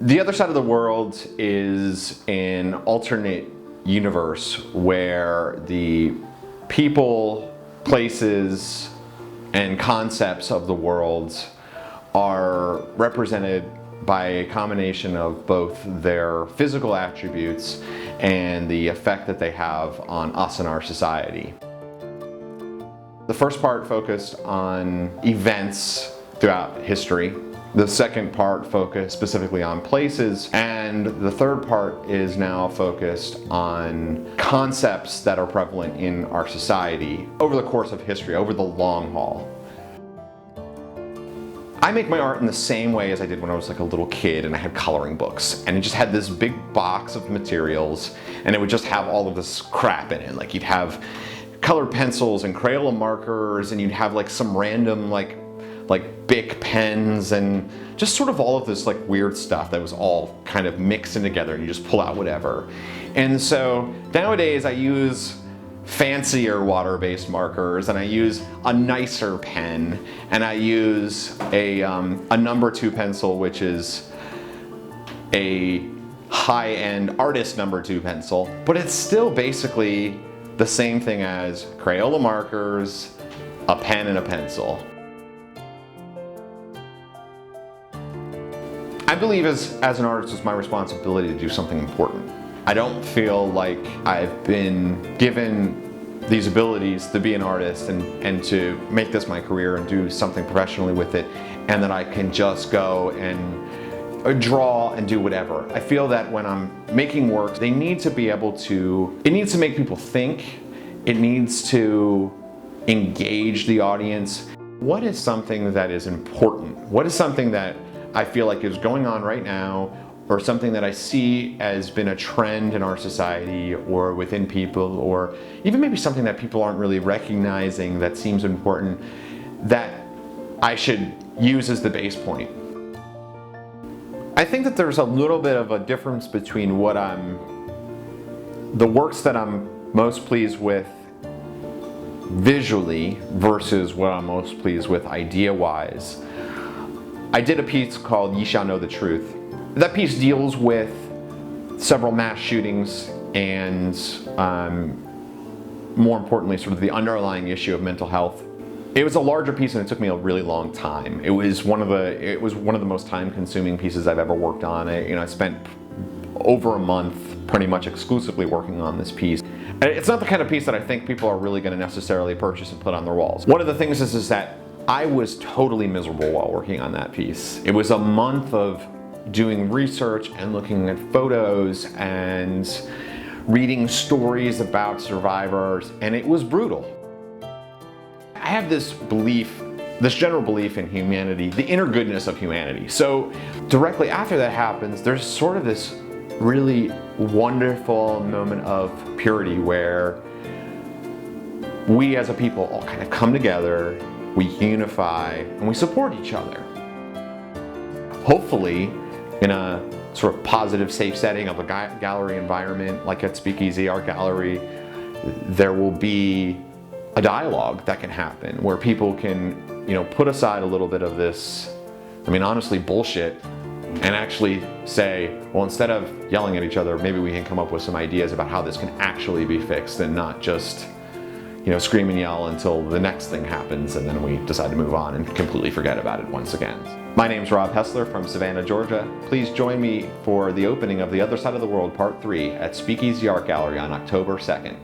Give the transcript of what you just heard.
The Other Side of the World is an alternate universe where the people, places, and concepts of the world are represented by a combination of both their physical attributes and the effect that they have on us and our society. The first part focused on events throughout history. The second part focused specifically on places, and the third part is now focused on concepts that are prevalent in our society over the course of history, over the long haul. I make my art in the same way as I did when I was like a little kid and I had coloring books, and it just had this big box of materials and it would just have all of this crap in it. Like you'd have colored pencils and Crayola markers, and you'd have like some random like Bic pens and just sort of all of this like weird stuff that was all kind of mixed in together, and you just pull out whatever. And so nowadays I use fancier water-based markers, and I use a nicer pen, and I use a number 2 pencil, which is a high-end artist number 2 pencil, but it's still basically the same thing as Crayola markers, a pen, and a pencil. I believe as an artist, it's my responsibility to do something important. I don't feel like I've been given these abilities to be an artist and to make this my career and do something professionally with it, and that I can just go and draw and do whatever. I feel that when I'm making work, they need to be able to, it needs to make people think, it needs to engage the audience. What is something that is important? What is something that I feel like is going on right now, or something that I see as been a trend in our society or within people, or even maybe something that people aren't really recognizing that seems important, that I should use as the base point. I think that there's a little bit of a difference between the works that I'm most pleased with visually versus what I'm most pleased with idea-wise. I did a piece called Ye Shall Know the Truth. That piece deals with several mass shootings and more importantly sort of the underlying issue of mental health. It was a larger piece and it took me a really long time. It was one of the most time-consuming pieces I've ever worked on. I spent over a month pretty much exclusively working on this piece. It's not the kind of piece that I think people are really going to necessarily purchase and put on their walls. One of the things is that I was totally miserable while working on that piece. It was a month of doing research and looking at photos and reading stories about survivors, and it was brutal. I have this belief, this general belief in humanity, the inner goodness of humanity. So directly after that happens, there's sort of this really wonderful moment of purity where we as a people all kind of come together, we unify, and we support each other. Hopefully, in a sort of positive, safe setting of a gallery environment, like at Speakeasy Art Gallery, there will be a dialogue that can happen where people can, put aside a little bit of this, honestly, bullshit, and actually say, well, instead of yelling at each other, maybe we can come up with some ideas about how this can actually be fixed, and not just scream and yell until the next thing happens and then we decide to move on and completely forget about it once again. My name's Rob Hessler from Savannah, Georgia. Please join me for the opening of The Other Side of the World Part 3 at Speakeasy Art Gallery on October 2nd.